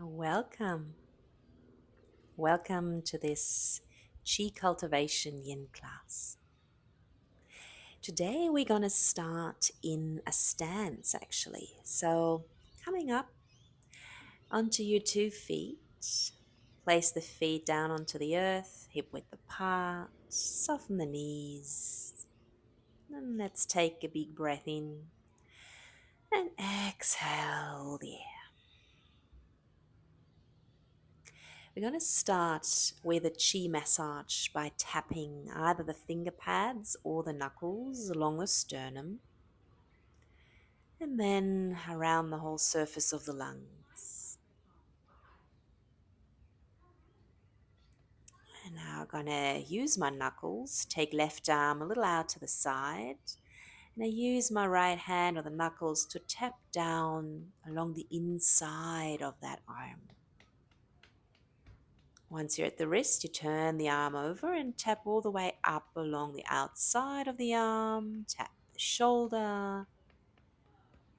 Welcome. Welcome to this Chi Cultivation Yin class. Today we're going to start in a stance actually. So, coming up onto your 2 feet, place the feet down onto the earth, hip width apart, soften the knees. And let's take a big breath in and exhale the air. We're going to start with a chi massage by tapping either the finger pads or the knuckles along the sternum and then around the whole surface of the lungs. And now I'm going to use my knuckles, take left arm a little out to the side, and I use my right hand or the knuckles to tap down along the inside of that arm. Once you're at the wrist, you turn the arm over and tap all the way up along the outside of the arm, tap the shoulder,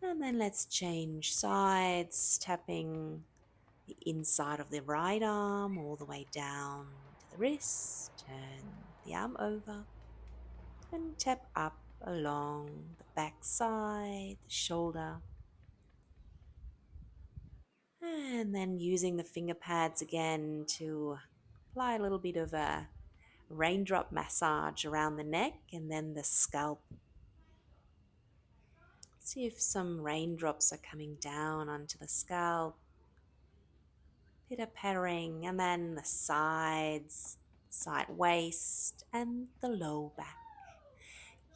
and then let's change sides, tapping the inside of the right arm all the way down to the wrist, turn the arm over, and tap up along the back side, the shoulder, and then using the finger pads again to apply a little bit of a raindrop massage around the neck and then the scalp. See if some raindrops are coming down onto the scalp. Pitter pattering, and then the sides, side waist, and the low back.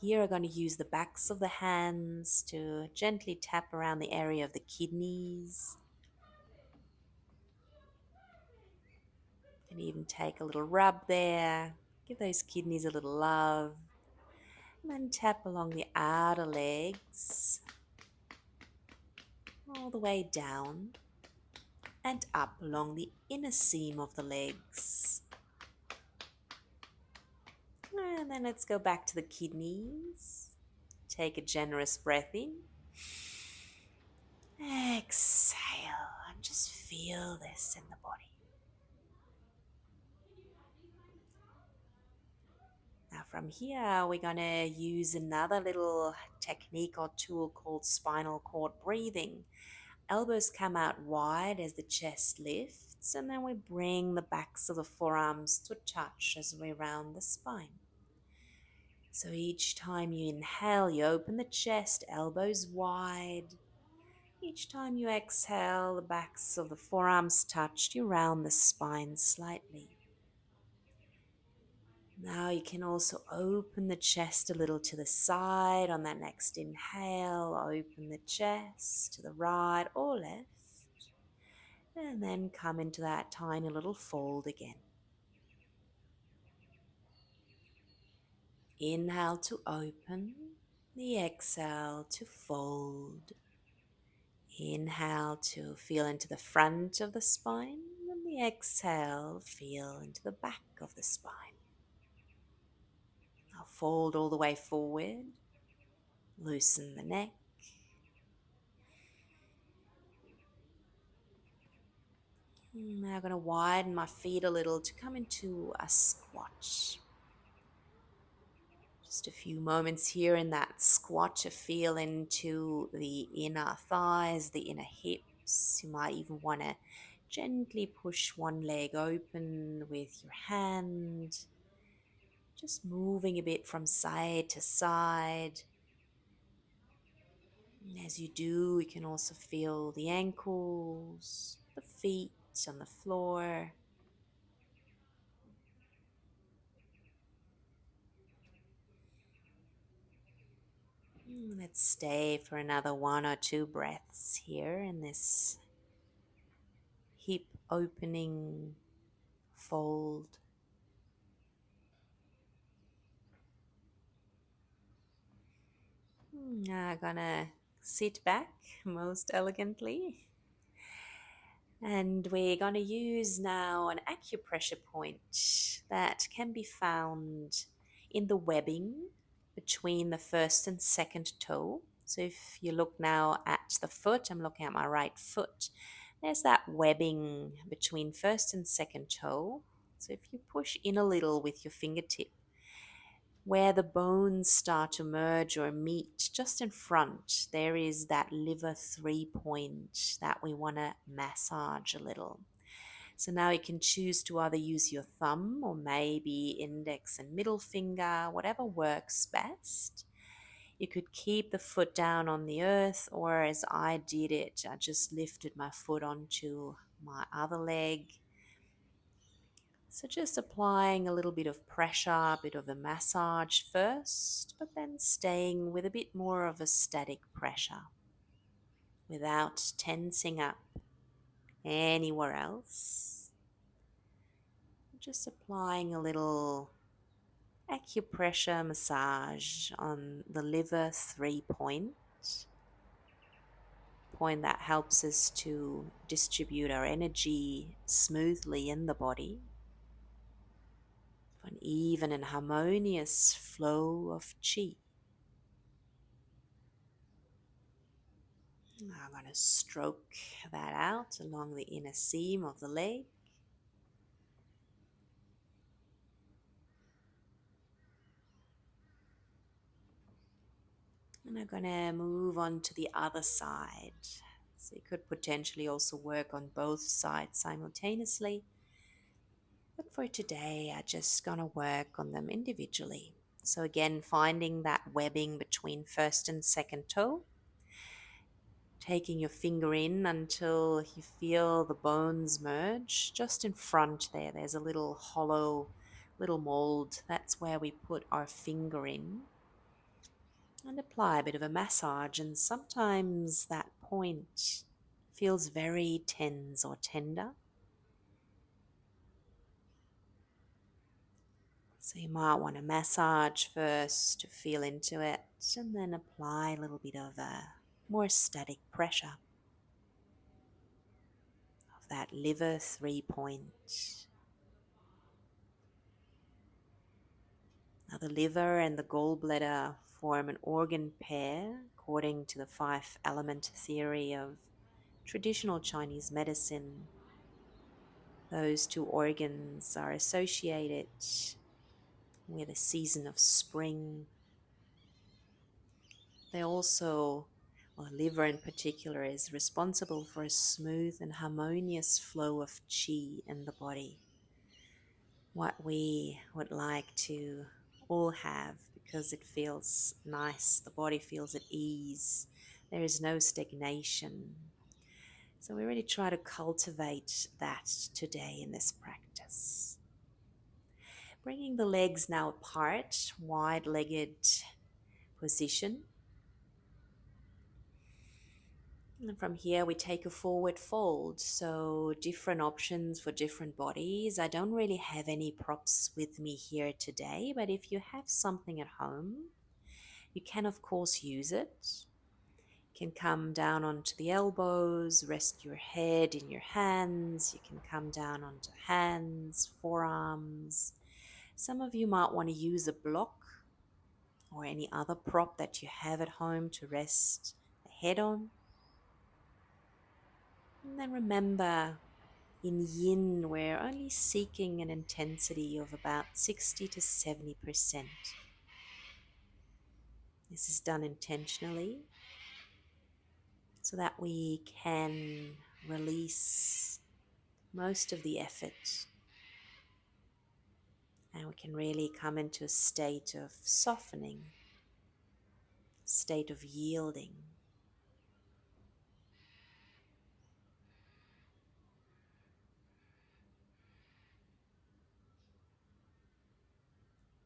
Here I'm going to use the backs of the hands to gently tap around the area of the kidneys. You can even take a little rub there. Give those kidneys a little love. And then tap along the outer legs, all the way down and up along the inner seam of the legs. And then let's go back to the kidneys. Take a generous breath in. Exhale and just feel this in the body. Now from here, we're going to use another little technique or tool called spinal cord breathing. Elbows come out wide as the chest lifts, and then we bring the backs of the forearms to touch as we round the spine. So each time you inhale, you open the chest, elbows wide. Each time you exhale, the backs of the forearms touch, you round the spine slightly. Now you can also open the chest a little to the side on that next inhale. Open the chest to the right or left. And then come into that tiny little fold again. Inhale to open, the exhale to fold. Inhale to feel into the front of the spine, and the exhale, feel into the back of the spine. Now fold all the way forward, loosen the neck. Now I'm going to widen my feet a little to come into a squat. Just a few moments here in that squat to feel into the inner thighs, the inner hips. You might even want to gently push one leg open with your hand. Just moving a bit from side to side. And as you do, you can also feel the ankles, the feet on the floor. Let's stay for another 1 or 2 breaths here in this hip opening fold. Now I'm gonna sit back most elegantly. And we're going to use now an acupressure point that can be found in the webbing between the first and second toe. So if you look now at the foot, I'm looking at my right foot. There's that webbing between first and second toe. So if you push in a little with your fingertip, where the bones start to merge or meet just in front, there is that liver 3 point that we want to massage a little. So now you can choose to either use your thumb or maybe index and middle finger, whatever works best. You could keep the foot down on the earth, or as I did it, I just lifted my foot onto my other leg. So just applying a little bit of pressure, a bit of a massage first, but then staying with a bit more of a static pressure without tensing up anywhere else. Just applying a little acupressure massage on the liver 3 point that helps us to distribute our energy smoothly in the body for an even and harmonious flow of qi. I'm going to stroke that out along the inner seam of the leg. And I'm going to move on to the other side. So you could potentially also work on both sides simultaneously. But for today, I'm just going to work on them individually. So again, finding that webbing between first and second toe. Taking your finger in until you feel the bones merge. Just in front there, there's a little hollow, little mold. That's where we put our finger in. And apply a bit of a massage, and sometimes that point feels very tense or tender. So you might want to massage first to feel into it, and then apply a little bit of a more static pressure of that liver 3 point. Now the liver and the gallbladder form an organ pair according to the 5 element theory of traditional Chinese medicine. Those two organs are associated with the season of spring. They also, well, liver in particular, is responsible for a smooth and harmonious flow of qi in the body. What we would like to all have, because it feels nice, the body feels at ease, there is no stagnation. So we really try to cultivate that today in this practice. Bringing the legs now apart, wide-legged position. And from here we take a forward fold, so different options for different bodies. I don't really have any props with me here today, but if you have something at home, you can of course use it. You can come down onto the elbows, rest your head in your hands. You can come down onto hands, forearms. Some of you might want to use a block or any other prop that you have at home to rest the head on. And then remember, in Yin, we're only seeking an intensity of about 60 to 70%. This is done intentionally so that we can release most of the effort and we can really come into a state of softening, state of yielding.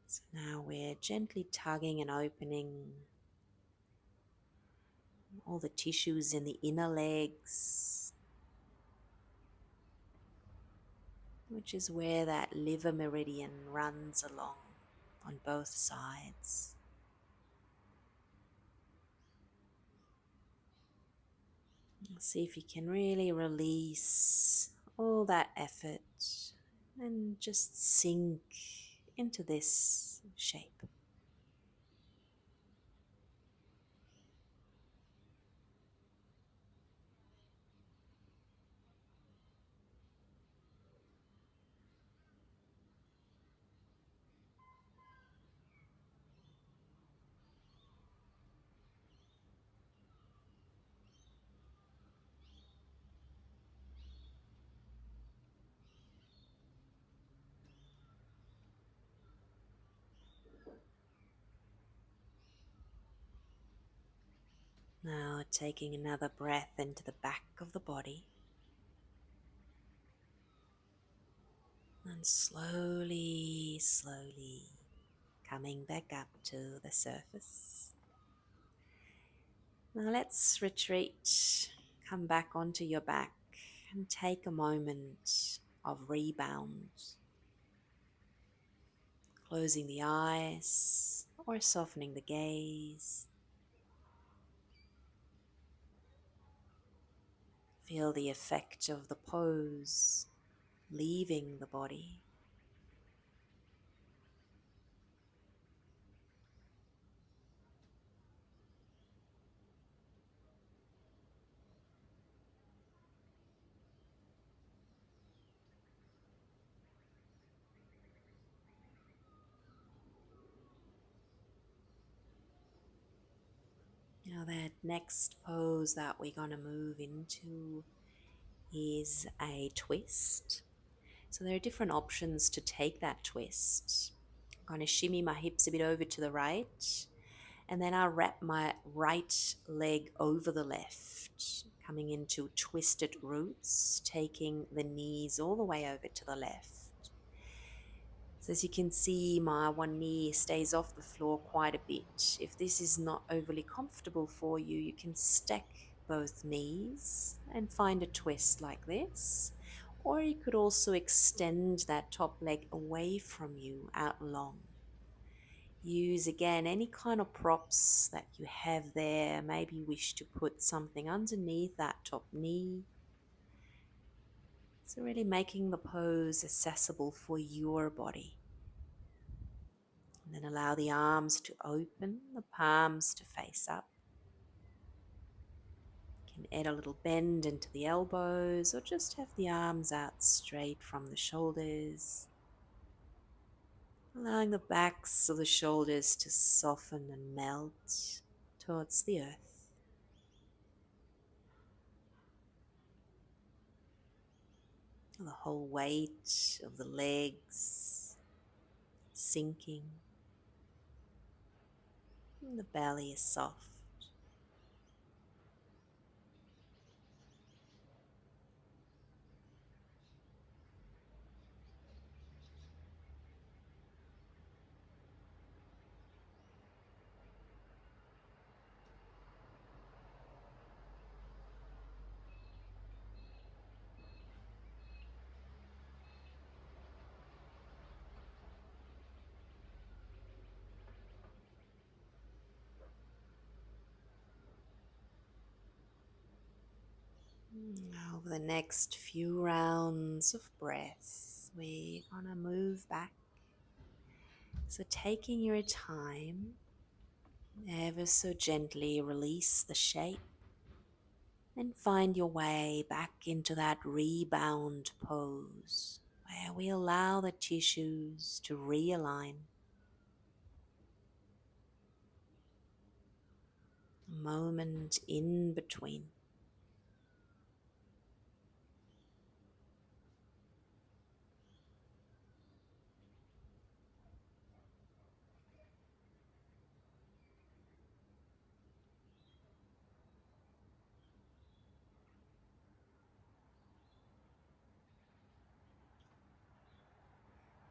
So now we're gently tugging and opening all the tissues in the inner legs, which is where that liver meridian runs along on both sides. See if you can really release all that effort and just sink into this shape. taking another breath into the back of the body. And slowly, slowly coming back up to the surface. Now let's retreat, come back onto your back and take a moment of rebound. Closing the eyes or softening the gaze. Feel the effect of the pose leaving the body. Now that next pose that we're going to move into is a twist. So there are different options to take that twist. I'm going to shimmy my hips a bit over to the right, and then I'll wrap my right leg over the left, coming into twisted roots, taking the knees all the way over to the left. So as you can see, my one knee stays off the floor quite a bit. If this is not overly comfortable for you, you can stack both knees and find a twist like this. Or you could also extend that top leg away from you, out long. Use again any kind of props that you have there. Maybe you wish to put something underneath that top knee. So really making the pose accessible for your body. And then allow the arms to open, the palms to face up. You can add a little bend into the elbows or just have the arms out straight from the shoulders. Allowing the backs of the shoulders to soften and melt towards the earth. The whole weight of the legs sinking. And the belly is soft. Over the next few rounds of breath, we're gonna move back. So taking your time, ever so gently release the shape and find your way back into that rebound pose where we allow the tissues to realign. A moment in between.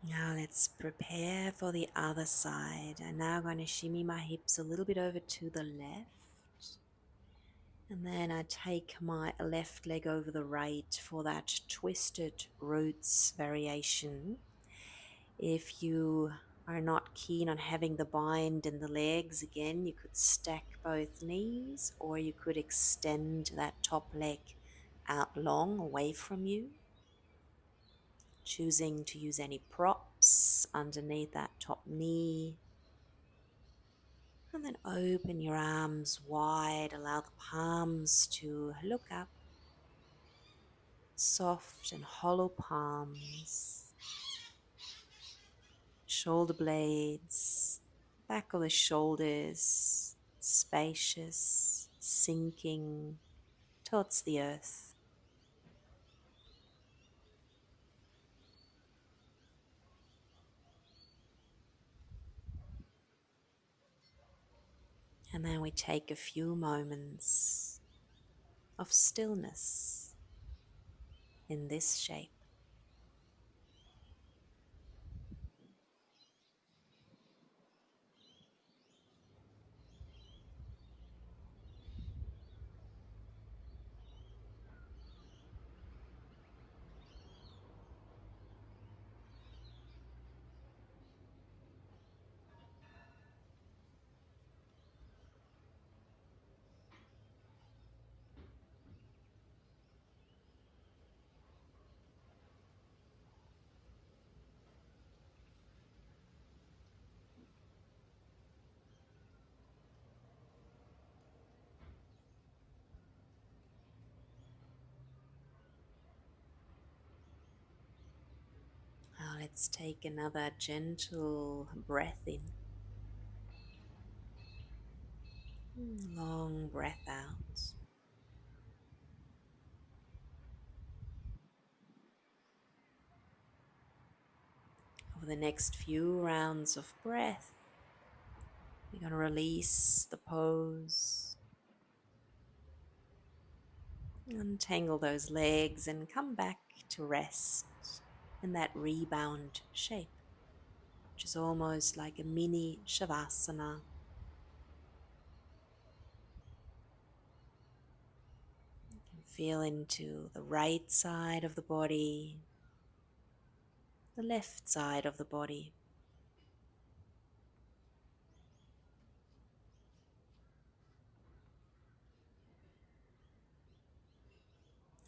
Now let's prepare for the other side. I'm now going to shimmy my hips a little bit over to the left. And then I take my left leg over the right for that twisted roots variation. If you are not keen on having the bind in the legs, again, you could stack both knees or you could extend that top leg out long away from you. Choosing to use any props underneath that top knee. And then open your arms wide, allow the palms to look up. Soft and hollow palms. Shoulder blades, back of the shoulders, spacious, sinking towards the earth. And then we take a few moments of stillness in this shape. Now let's take another gentle breath in. Long breath out. Over the next few rounds of breath, you're going to release the pose, untangle those legs, and come back to rest in that rebound shape, which is almost like a mini Shavasana. You can feel into the right side of the body, the left side of the body.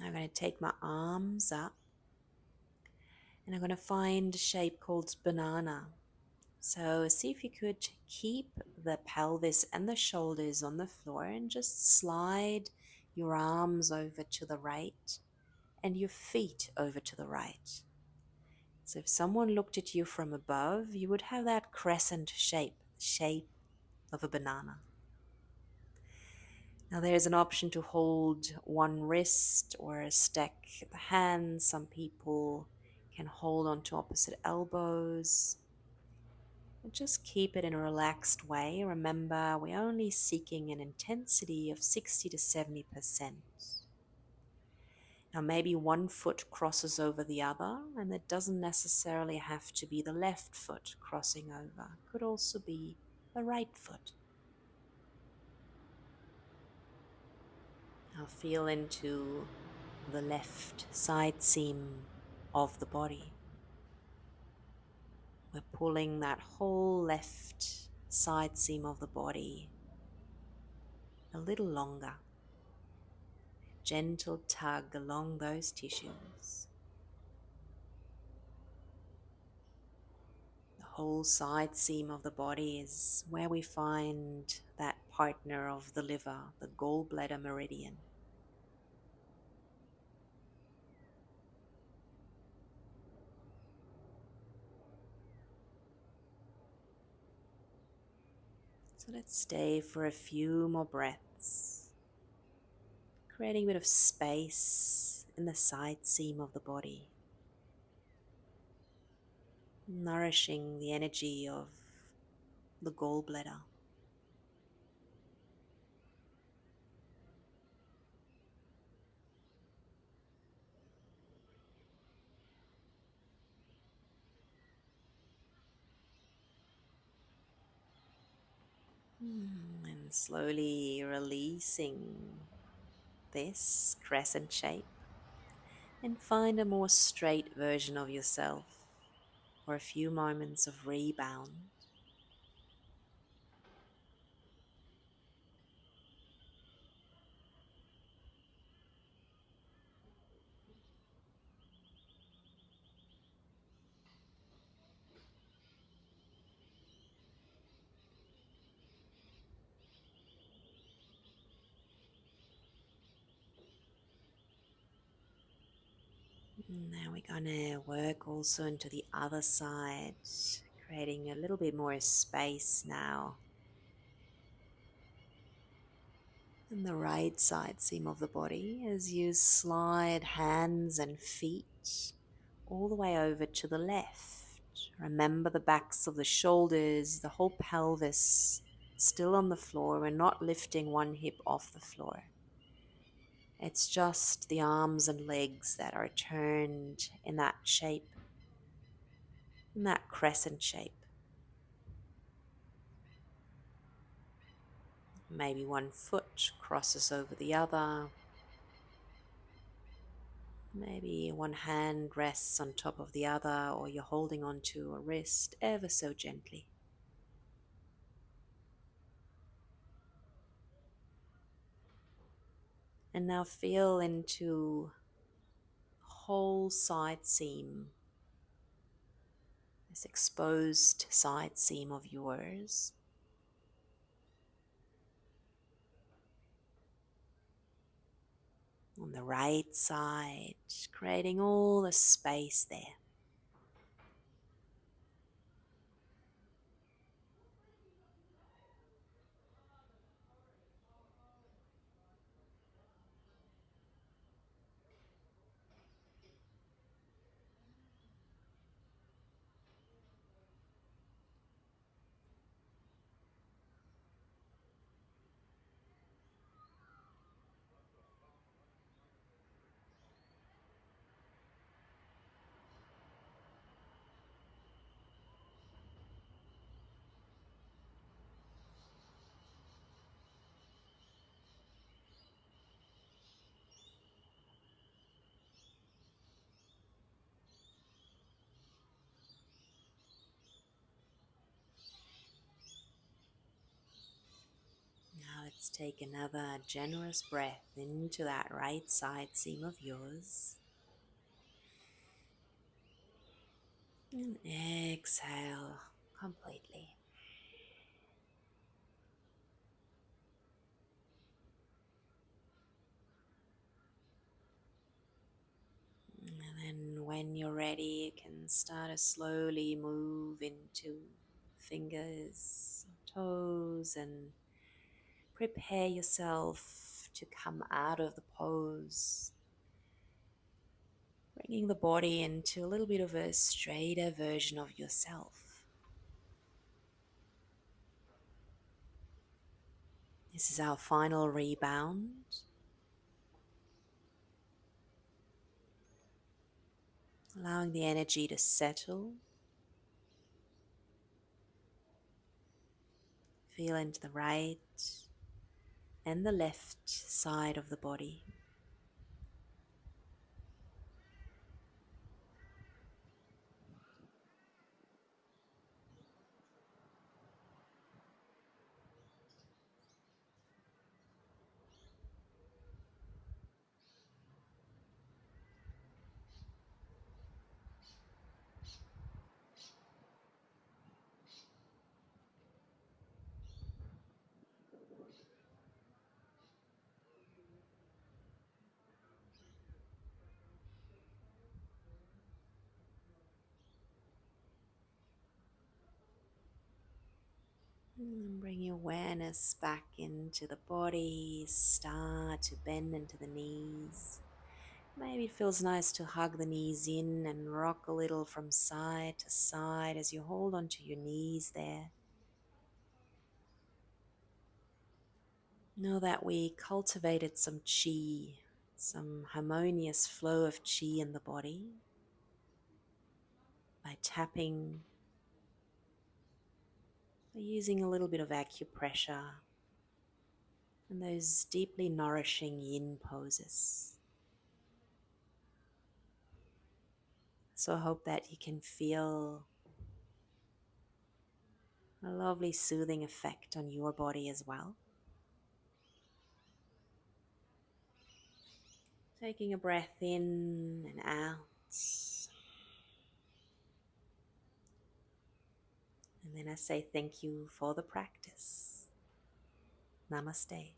I'm going to take my arms up and I'm going to find a shape called banana. So see if you could keep the pelvis and the shoulders on the floor and just slide your arms over to the right and your feet over to the right. So if someone looked at you from above, you would have that crescent shape of a banana. Now there's an option to hold one wrist or stack the hands. Some people can hold onto opposite elbows. And just keep it in a relaxed way. Remember, we're only seeking an intensity of 60 to 70%. Now maybe one foot crosses over the other, and it doesn't necessarily have to be the left foot crossing over. It could also be the right foot. Now feel into the left side seam of the body. We're pulling that whole left side seam of the body a little longer. Gentle tug along those tissues. The whole side seam of the body is where we find that partner of the liver, the gallbladder meridian. So let's stay for a few more breaths, creating a bit of space in the side seam of the body, nourishing the energy of the gallbladder. And slowly releasing this crescent shape and find a more straight version of yourself for a few moments of rebound. Now we're going to work also into the other side, creating a little bit more space now. And the right side seam of the body as you slide hands and feet all the way over to the left. Remember the backs of the shoulders, the whole pelvis still on the floor. We're not lifting one hip off the floor. It's just the arms and legs that are turned in that shape, in that crescent shape. Maybe one foot crosses over the other. Maybe one hand rests on top of the other, or you're holding onto a wrist ever so gently. And now feel into the whole side seam, this exposed side seam of yours. On the right side, creating all the space there. Now let's take another generous breath into that right side seam of yours. And exhale completely. And then when you're ready, you can start to slowly move into fingers, toes, and prepare yourself to come out of the pose, bringing the body into a little bit of a straighter version of yourself. This is our final rebound. Allowing the energy to settle. Feel into the right and the left side of the body. And bring your awareness back into the body. Start to bend into the knees. Maybe it feels nice to hug the knees in and rock a little from side to side as you hold onto your knees there. Know that we cultivated some qi, some harmonious flow of qi in the body by tapping, by using a little bit of acupressure and those deeply nourishing yin poses. So I hope that you can feel a lovely soothing effect on your body as well. Taking a breath in and out. And then I say thank you for the practice. Namaste.